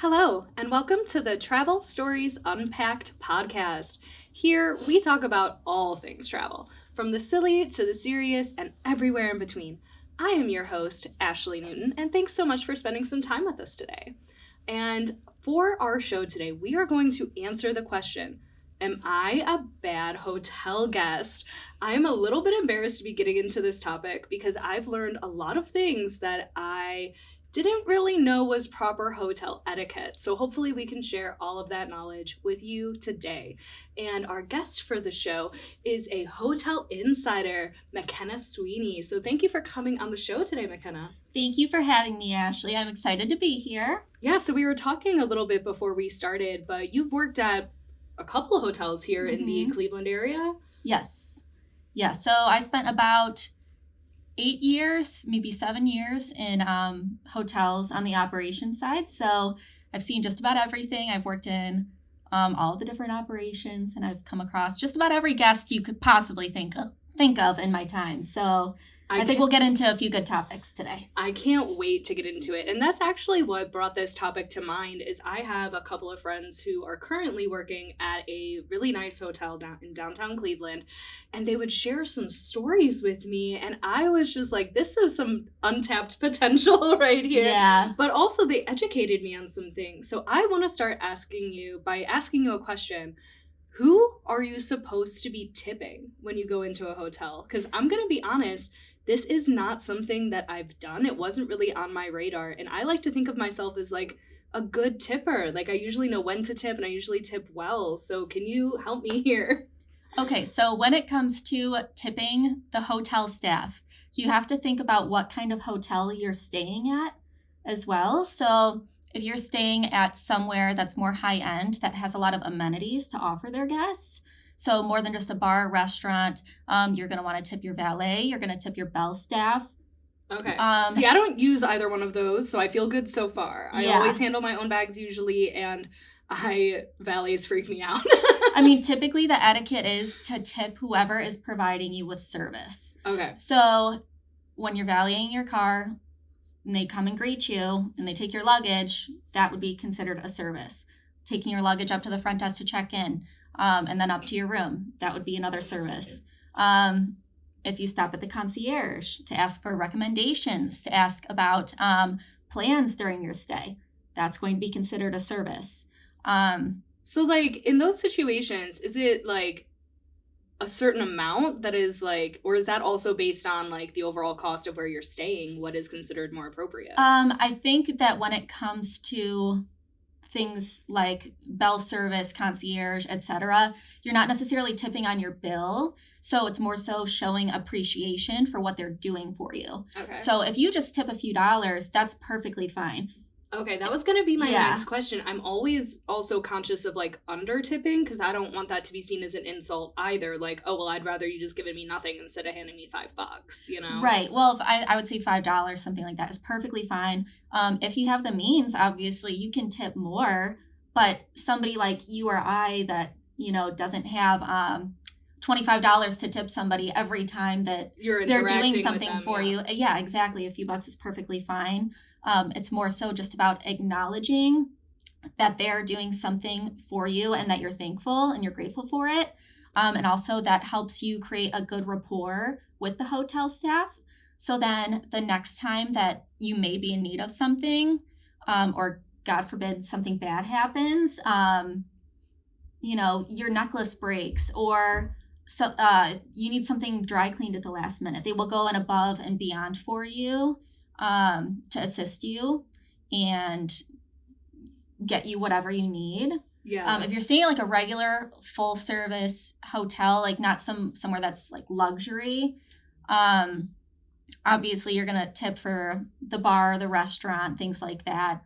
Hello, and welcome to the Travel Stories Unpacked podcast. Here, we talk about all things travel, from the silly to the serious and everywhere in between. I am your host, Ashley Newton, and thanks so much for spending some time with us today. And for our show today, we are going to answer the question, am I a bad hotel guest? I am a little bit embarrassed to be getting into this topic because I've learned a lot of things that I didn't really know was proper hotel etiquette. So hopefully we can share all of that knowledge with you today. And our guest for the show is a hotel insider, McKenna Sweeny. So thank you for coming on the show today, McKenna. Thank you for having me, Ashley. I'm excited to be here. Yeah, so we were talking a little bit before we started, but you've worked at a couple of hotels here in the Cleveland area. Yes. Yeah, so I spent about 8 years, maybe 7 years in hotels on the operations side. So I've seen just about everything. I've worked in all of the different operations, and I've come across just about every guest you could possibly think of in my time. So I think we'll get into a few good topics today. I can't wait to get into it. And that's actually what brought this topic to mind is I have a couple of friends who are currently working at a really nice hotel in downtown Cleveland, and they would share some stories with me. And I was just like, this is some untapped potential right here. Yeah. But also they educated me on some things. So I want to start asking you a question. Who are you supposed to be tipping when you go into a hotel? Because I'm going to be honest, this is not something that I've done. It wasn't really on my radar. And I like to think of myself as like a good tipper. Like I usually know when to tip and I usually tip well. So can you help me here? Okay, so when it comes to tipping the hotel staff, you have to think about what kind of hotel you're staying at as well. So if you're staying at somewhere that's more high end, that has a lot of amenities to offer their guests, so more than just a bar, restaurant, you're going to want to tip your valet, you're going to tip your bell staff. Okay. See, I don't use either one of those, so I feel good so far. I always handle my own bags usually, and valets freak me out. I mean, typically the etiquette is to tip whoever is providing you with service. Okay. So when you're valeting your car, and they come and greet you, and they take your luggage, that would be considered a service. Taking your luggage up to the front desk to check in, and then up to your room, that would be another service. If you stop at the concierge to ask for recommendations, to ask about plans during your stay, that's going to be considered a service. So, like, in those situations, is it, like, a certain amount that is like, or is that also based on like the overall cost of where you're staying, what is considered more appropriate? I think that when it comes to things like bell service, concierge, etc., you're not necessarily tipping on your bill. So it's more so showing appreciation for what they're doing for you. Okay. So if you just tip a few dollars, that's perfectly fine. Okay, that was going to be my next question. I'm always also conscious of like under tipping because I don't want that to be seen as an insult either. Like, oh, well, I'd rather you just given me nothing instead of handing me $5, you know? Right. Well, if I would say $5, something like that is perfectly fine. If you have the means, obviously you can tip more, but somebody like you or I that, you know, doesn't have $25 to tip somebody every time that they're doing something them, for you. Yeah, exactly. A few bucks is perfectly fine. It's more so just about acknowledging that they're doing something for you and that you're thankful and you're grateful for it. And also that helps you create a good rapport with the hotel staff. So then the next time that you may be in need of something, or God forbid something bad happens, you know, your necklace breaks or so you need something dry cleaned at the last minute. They will go above and beyond for you to assist you and get you whatever you need. Yeah. If you're staying at like a regular full service hotel, like not somewhere that's like luxury, obviously you're going to tip for the bar, the restaurant, things like that.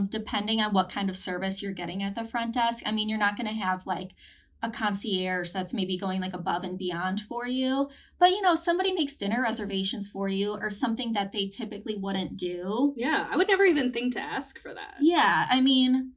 Depending on what kind of service you're getting at the front desk. I mean, you're not going to have like a concierge that's maybe going like above and beyond for you. But, you know, somebody makes dinner reservations for you or something that they typically wouldn't do. Yeah, I would never even think to ask for that. Yeah, I mean,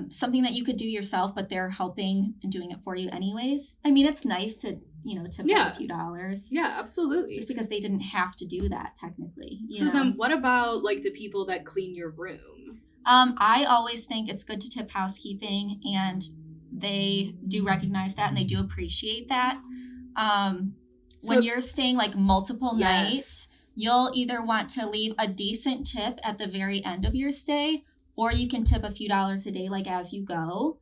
something that you could do yourself, but they're helping and doing it for you anyways. I mean, it's nice to, you know, tip them a few dollars. Yeah, absolutely. Just because they didn't have to do that technically. So then what about like the people that clean your room? I always think it's good to tip housekeeping, and they do recognize that and they do appreciate that. When you're staying like multiple nights, you'll either want to leave a decent tip at the very end of your stay, or you can tip a few dollars a day, like as you go.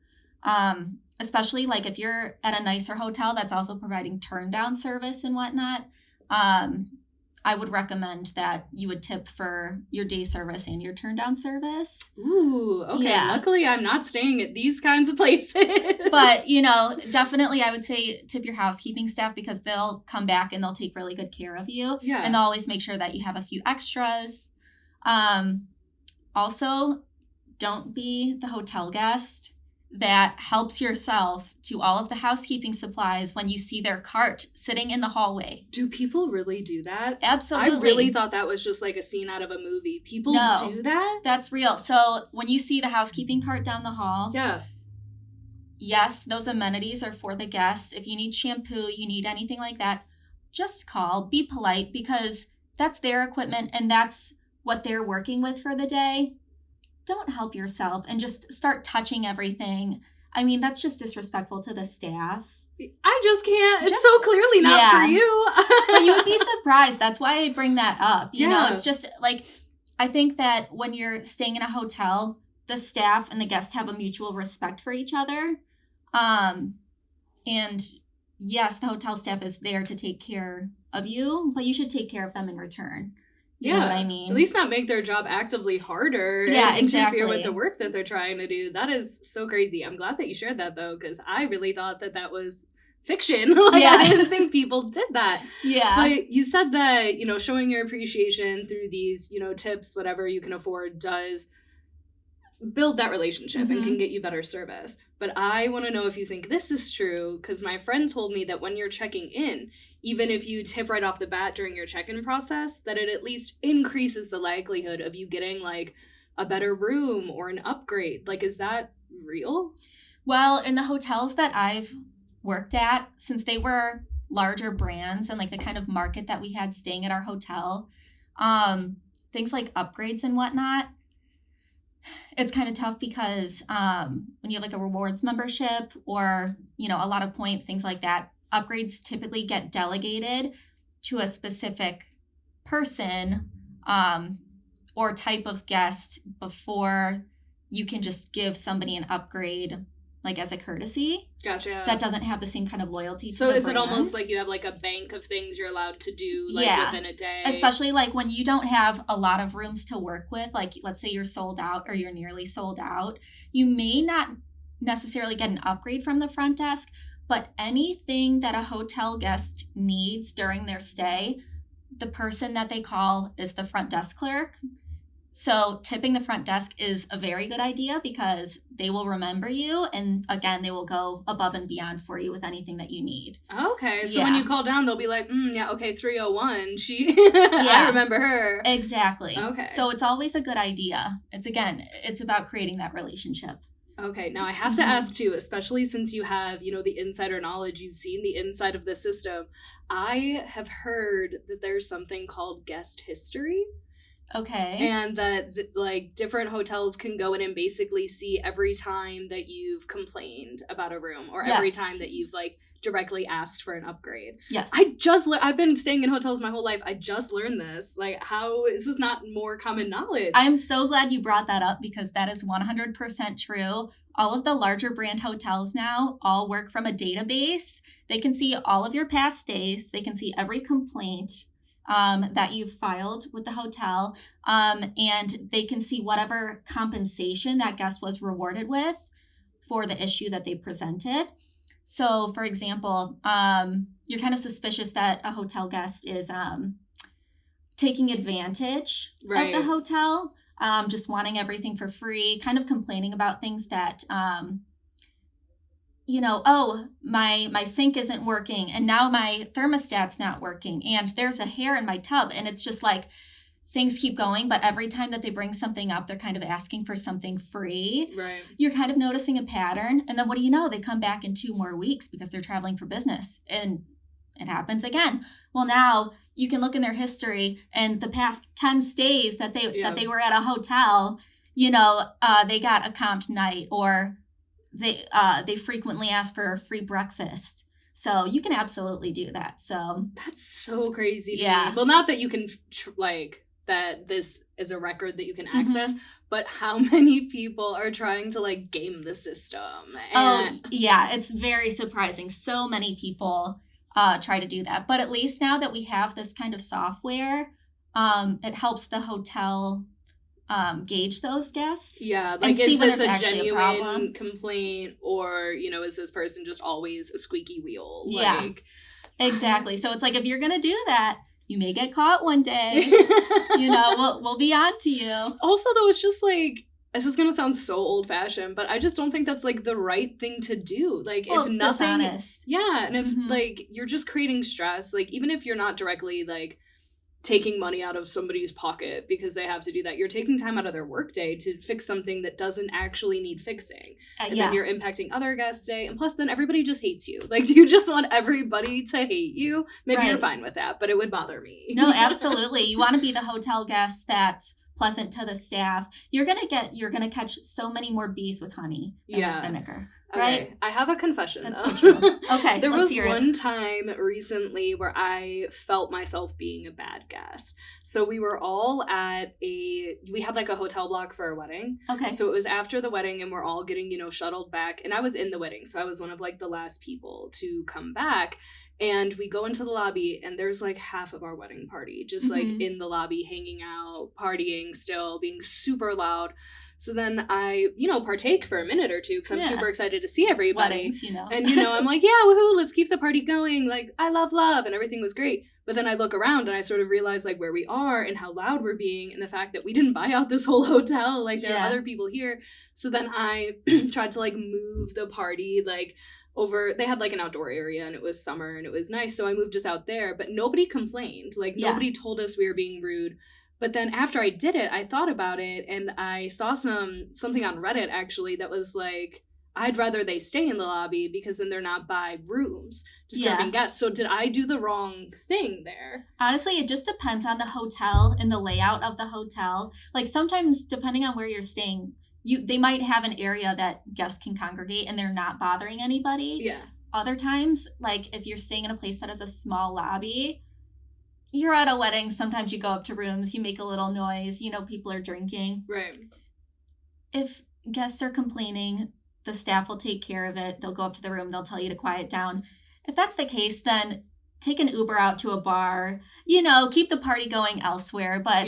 Especially like if you're at a nicer hotel that's also providing turn down service and whatnot. I would recommend that you would tip for your day service and your turn down service. Ooh, okay. Yeah. Luckily, I'm not staying at these kinds of places. But, definitely I would say tip your housekeeping staff, because they'll come back and they'll take really good care of you. Yeah. And they'll always make sure that you have a few extras. Also, don't be the hotel guest that helps yourself to all of the housekeeping supplies when you see their cart sitting in the hallway. Do people really do that? Absolutely. I really thought that was just like a scene out of a movie. People do that? That's real. So when you see the housekeeping cart down the hall, yes, those amenities are for the guests. If you need shampoo, you need anything like that, just call. Be polite, because that's their equipment and that's what they're working with for the day. Don't help yourself and just start touching everything. I mean, that's just disrespectful to the staff. I just can't. It's so clearly not for you. But you would be surprised. That's why I bring that up. You know, it's just like, I think that when you're staying in a hotel, the staff and the guests have a mutual respect for each other. And yes, the hotel staff is there to take care of you, but you should take care of them in return. You know what I mean? At least not make their job actively harder and interfere with the work that they're trying to do. That is so crazy. I'm glad that you shared that, though, because I really thought that was fiction. I didn't think people did that. Yeah. But you said that, showing your appreciation through these, tips, whatever you can afford, does build that relationship and can get you better service. But I want to know if you think this is true, because my friend told me that when you're checking in, even if you tip right off the bat during your check-in process, that it at least increases the likelihood of you getting like a better room or an upgrade. Like, is that real? Well, in the hotels that I've worked at, since they were larger brands and like the kind of market that we had staying at our hotel, things like upgrades and whatnot, it's kind of tough, because when you have like a rewards membership or, a lot of points, things like that, upgrades typically get delegated to a specific person or type of guest before you can just give somebody an upgrade, like as a courtesy. Gotcha. That doesn't have the same kind of loyalty to so the is brand. It almost like you have like a bank of things you're allowed to do within a day? Especially like when you don't have a lot of rooms to work with, like let's say you're sold out or you're nearly sold out, you may not necessarily get an upgrade from the front desk, but anything that a hotel guest needs during their stay, the person that they call is the front desk clerk. So tipping the front desk is a very good idea, because they will remember you. And again, they will go above and beyond for you with anything that you need. Okay. So when you call down, they'll be like, 301. I remember her. Exactly. Okay. So it's always a good idea. It's about creating that relationship. Okay. Now I have to ask too, especially since you have, the insider knowledge, you've seen the inside of the system. I have heard that there's something called guest history. Okay. And that like different hotels can go in and basically see every time that you've complained about a room, or every time that you've like directly asked for an upgrade. Yes. I've been staying in hotels my whole life. I just learned this. Like, how is this not more common knowledge? I'm so glad you brought that up, because that is 100% true. All of the larger brand hotels now all work from a database. They can see all of your past stays. They can see every complaint that you've filed with the hotel, and they can see whatever compensation that guest was rewarded with for the issue that they presented. So, for example, you're kind of suspicious that a hotel guest is taking advantage of the hotel, just wanting everything for free, kind of complaining about things that my sink isn't working, and now my thermostat's not working, and there's a hair in my tub, and it's just like things keep going, but every time that they bring something up, they're kind of asking for something free. Right. You're kind of noticing a pattern, and then what do you know? They come back in 2 more weeks because they're traveling for business, and it happens again. Well, now you can look in their history, and the past 10 stays that they were at a hotel, they got a comped night, or they frequently ask for a free breakfast. So you can absolutely do that. So that's so crazy to yeah. me. Well, not that you can that this is a record that you can access, but how many people are trying to game the system? Yeah, it's very surprising. So many people try to do that. But at least now that we have this kind of software, it helps the hotel gauge those guests. Yeah, and see is when this there's a actually genuine complaint, or is this person just always a squeaky wheel? Yeah, exactly. So it's if you're gonna do that, you may get caught one day. We'll be on to you. Also, though, it's just this is gonna sound so old fashioned, but I just don't think that's the right thing to do. If it's nothing, dishonest. Yeah, and if you're just creating stress, even if you're not directly taking money out of somebody's pocket because they have to do that, you're taking time out of their workday to fix something that doesn't actually need fixing. And then you're impacting other guests' day. And plus, then everybody just hates you. Do you just want everybody to hate you? Maybe you're fine with that, but it would bother me. No, absolutely. You want to be the hotel guest that's pleasant to the staff. You're gonna catch so many more bees with honey than with vinegar. Right? Okay. I have a confession. That's so true. Okay. There was one time recently where I felt myself being a bad guest. So we were all we had a hotel block for our wedding. Okay. So it was after the wedding and we're all getting, shuttled back. And I was in the wedding. So I was one of the last people to come back. And we go into the lobby and there's half of our wedding party just in the lobby, hanging out, partying still, being super loud. So then I, partake for a minute or two because I'm super excited to see everybody. Weddings, And, I'm yeah, woohoo, let's keep the party going. I love love and everything was great. But then I look around and I sort of realize where we are and how loud we're being and the fact that we didn't buy out this whole hotel. There are other people here. So then I tried to move the party over. They had an outdoor area and it was summer and it was nice. So I moved us out there, but nobody complained. Nobody told us we were being rude. But then after I did it, I thought about it and I saw something on Reddit actually that was I'd rather they stay in the lobby because then they're not by rooms disturbing guests. So did I do the wrong thing there? Honestly, it just depends on the hotel and the layout of the hotel. Sometimes depending on where you're staying, they might have an area that guests can congregate and they're not bothering anybody. Yeah. Other times, if you're staying in a place that has a small lobby, you're at a wedding, sometimes you go up to rooms, you make a little noise, people are drinking. Right. If guests are complaining, the staff will take care of it. They'll go up to the room, they'll tell you to quiet down. If that's the case, then take an Uber out to a bar, keep the party going elsewhere. But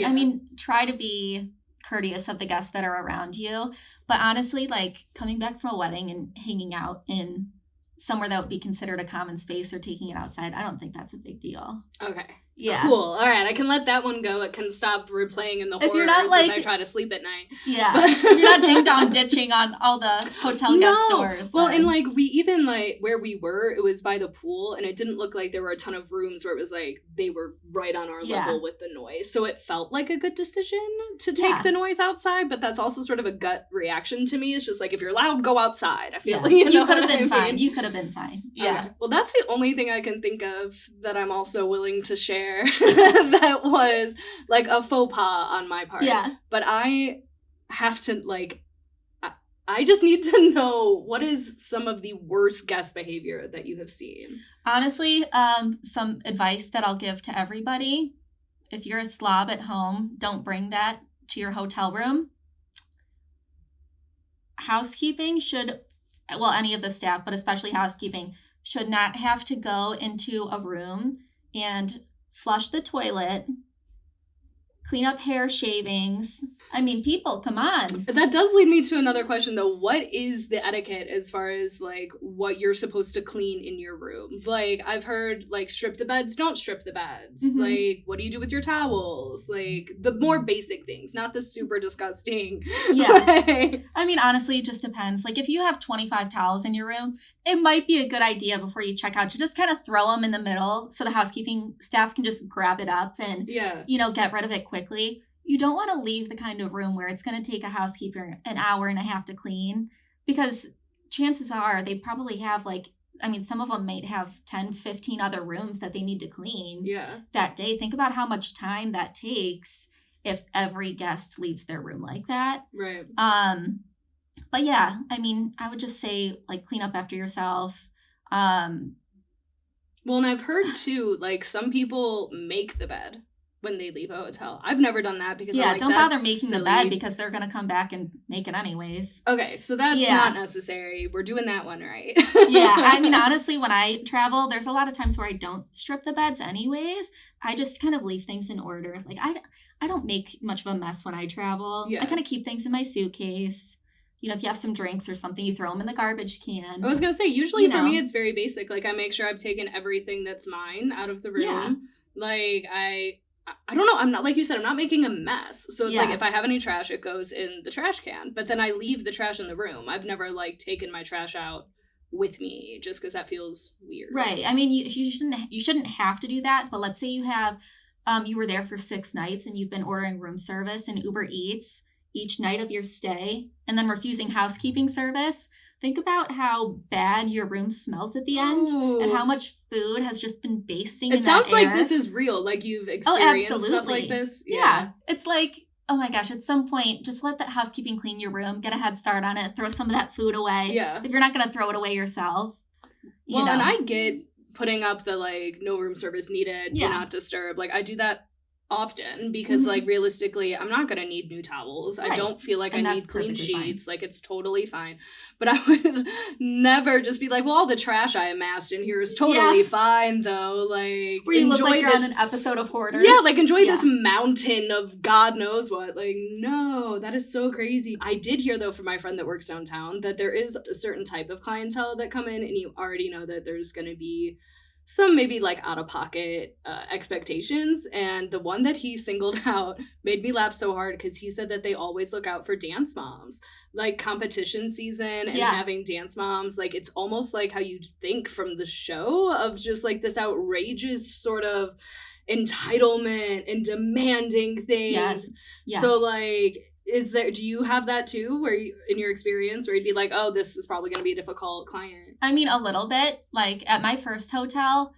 try to be courteous of the guests that are around you. But honestly, coming back from a wedding and hanging out in somewhere that would be considered a common space or taking it outside, I don't think that's a big deal. Okay. Yeah. Cool. All right. I can let that one go. It can stop replaying in the horrors as I try to sleep at night. Yeah. You're not ding-dong ditching on all the hotel guest doors. Well, and we even where we were, it was by the pool and it didn't look like there were a ton of rooms where it was they were right on our level with the noise. So it felt like a good decision to take the noise outside, but that's also sort of a gut reaction to me. It's just if you're loud, go outside. I feel you could have been fine. You could have been fine. Yeah. Okay. Well, that's the only thing I can think of that I'm also willing to share that was a faux pas on my part. Yeah. But I have to I just need to know what is some of the worst guest behavior that you have seen. Honestly, some advice that I'll give to everybody. If you're a slob at home, don't bring that to your hotel room. Housekeeping any of the staff, but especially housekeeping, should not have to go into a room and flush the toilet, clean up hair shavings. I mean, people, come on. That does lead me to another question, though. What is the etiquette as far as, what you're supposed to clean in your room? I've heard, strip the beds, don't strip the beds. Mm-hmm. What do you do with your towels? The more basic things, not the super disgusting. Yeah. I mean, honestly, it just depends. If you have 25 towels in your room, it might be a good idea before you check out to just kind of throw them in the middle so the housekeeping staff can just grab it up and, get rid of it quickly. You don't want to leave the kind of room where it's going to take a housekeeper an hour and a half to clean, because chances are they probably have some of them might have 10, 15 other rooms that they need to clean that day. Think about how much time that takes. if every guest leaves their room like that. Right. But yeah, I mean, I would just say, like, clean up after yourself. Well, and I've heard too, like, some people make the bed when they leave a hotel. I've never done that because I'm like, don't that's bother making silly. the bed because they're going to come back and make it anyways. Okay, so that's not necessary. We're doing that one right. Yeah, I mean, honestly, when I travel, there's a lot of times where I don't strip the beds anyways. I just kind of leave things in order. Like, I don't make much of a mess when I travel. Yeah. I kind of keep things in my suitcase. You know, if you have some drinks or something, you throw them in the garbage can. I was going to say, usually for me, it's very basic. Like, I make sure I've taken everything that's mine out of the room. Yeah. Like, I don't know. I'm not, like you said, I'm not making a mess. So it's like, if I have any trash, it goes in the trash can. But then I leave the trash in the room. I've never, like, taken my trash out with me just because that feels weird. Right. I mean, you shouldn't have to do that. But let's say you have, you were there for 6 nights and you've been ordering room service and Uber Eats each night of your stay and then refusing housekeeping service. Think about how bad your room smells at the end and how much food has just been basting in that air. It sounds like this is real. Like you've experienced stuff like this. Yeah. It's like, oh my gosh, at some point, just let the housekeeping clean your room, get a head start on it, throw some of that food away. Yeah. If you're not going to throw it away yourself. Well, and I get putting up the, like, no room service needed, do not disturb. Like, I do that often because like realistically I'm not gonna need new towels. I don't feel like I need clean sheets. Like, it's totally fine. But I would never just be like, well, all the trash I amassed in here is totally fine though. Like, where you enjoy look like this you're on an episode of Hoarders. Yeah, like enjoy this mountain of God knows what. Like, no, that is so crazy. I did hear though from my friend that works downtown that there is a certain type of clientele that come in and you already know that there's gonna be some maybe like out-of-pocket expectations, and the one that he singled out made me laugh so hard because he said that they always look out for dance moms, like competition season and having dance moms. Like, it's almost like how you'd think from the show of just like this outrageous sort of entitlement and demanding things. So like, do you have that too, where you, in your experience, where you'd be like, oh, this is probably going to be a difficult client? I mean, a little bit. Like, at my first hotel,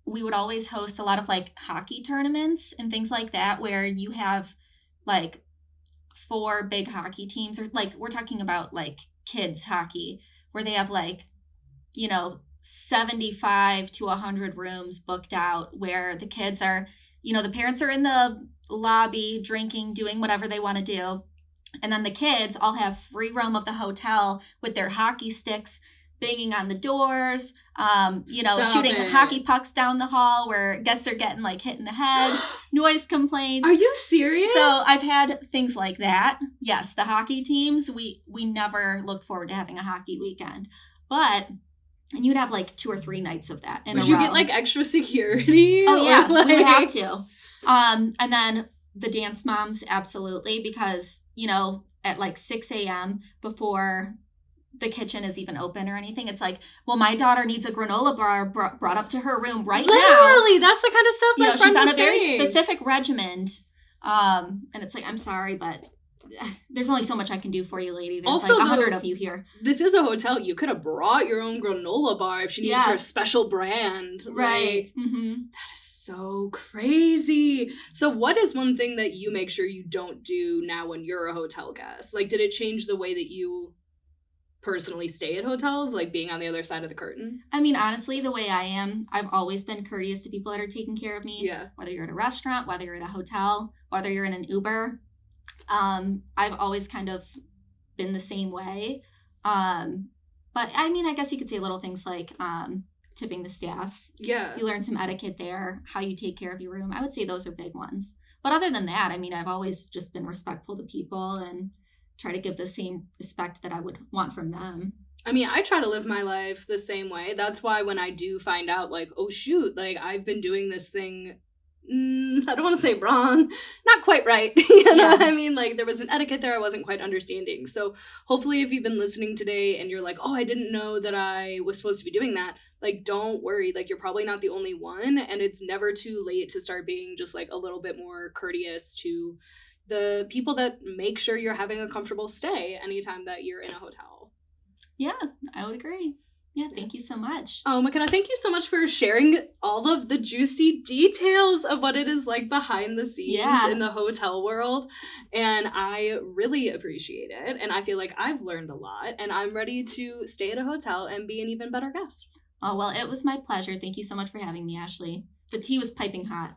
we would always host a lot of like hockey tournaments and things like that, where you have like 4 big hockey teams, or like, we're talking about like kids hockey, where they have like, 75 to 100 rooms booked out, where the kids are, the parents are in the lobby drinking, doing whatever they want to do, and then the kids all have free roam of the hotel with their hockey sticks, banging on the doors, shooting hockey pucks down the hall where guests are getting like hit in the head, noise complaints. Are you serious? So I've had things like that. Yes, the hockey teams, we never looked forward to having a hockey weekend, and you'd have like 2 or 3 nights of that in a row. Would you get like extra security? Oh yeah, we have to. And then the dance moms, absolutely, because, at like 6 a.m. before the kitchen is even open or anything, it's like, well, my daughter needs a granola bar brought up to her room right now. Literally, that's the kind of stuff my friend she's on was a very saying. specific regimen. And it's like, I'm sorry, but there's only so much I can do for you, lady. There's also, like 100 of you here. This is a hotel. You could have brought your own granola bar if she needs her special brand. Right. Like, that is so crazy. So what is one thing that you make sure you don't do now when you're a hotel guest? Like, did it change the way that you personally stay at hotels, like being on the other side of the curtain? I mean, honestly, the way I am, I've always been courteous to people that are taking care of me. Yeah. Whether you're at a restaurant, whether you're at a hotel, whether you're in an Uber. I've always kind of been the same way. But I mean, I guess you could say little things like tipping the staff. Yeah. You learn some etiquette there, how you take care of your room. I would say those are big ones. But other than that, I mean, I've always just been respectful to people and try to give the same respect that I would want from them. I mean, I try to live my life the same way. That's why when I do find out, like, oh, shoot, like, I've been doing this thing, I don't want to say wrong, not quite right. You know what I mean? Like, there was an etiquette there I wasn't quite understanding. So hopefully if you've been listening today and you're like, oh, I didn't know that I was supposed to be doing that, like, don't worry. Like, you're probably not the only one. And it's never too late to start being just, like, a little bit more courteous to the people that make sure you're having a comfortable stay anytime that you're in a hotel. Yeah, I would agree. Yeah, thank you so much. Oh, McKenna, thank you so much for sharing all of the juicy details of what it is like behind the scenes in the hotel world. And I really appreciate it. And I feel like I've learned a lot. And I'm ready to stay at a hotel and be an even better guest. Oh, well, it was my pleasure. Thank you so much for having me, Ashley. The tea was piping hot.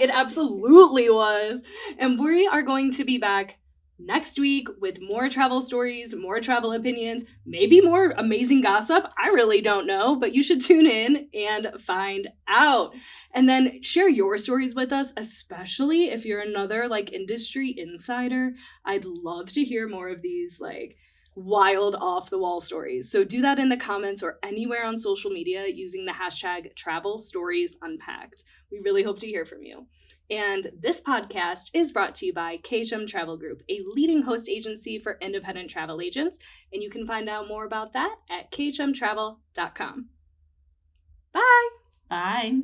It absolutely was. And we are going to be back next week with more travel stories, more travel opinions, maybe more amazing gossip. I really don't know, but you should tune in and find out. And then share your stories with us, especially if you're another like industry insider. I'd love to hear more of these like wild off the wall stories. So do that in the comments or anywhere on social media using the hashtag Travel Stories Unpacked. We really hope to hear from you. And this podcast is brought to you by KHM Travel Group, a leading host agency for independent travel agents. And you can find out more about that at khmtravel.com. Bye. Bye.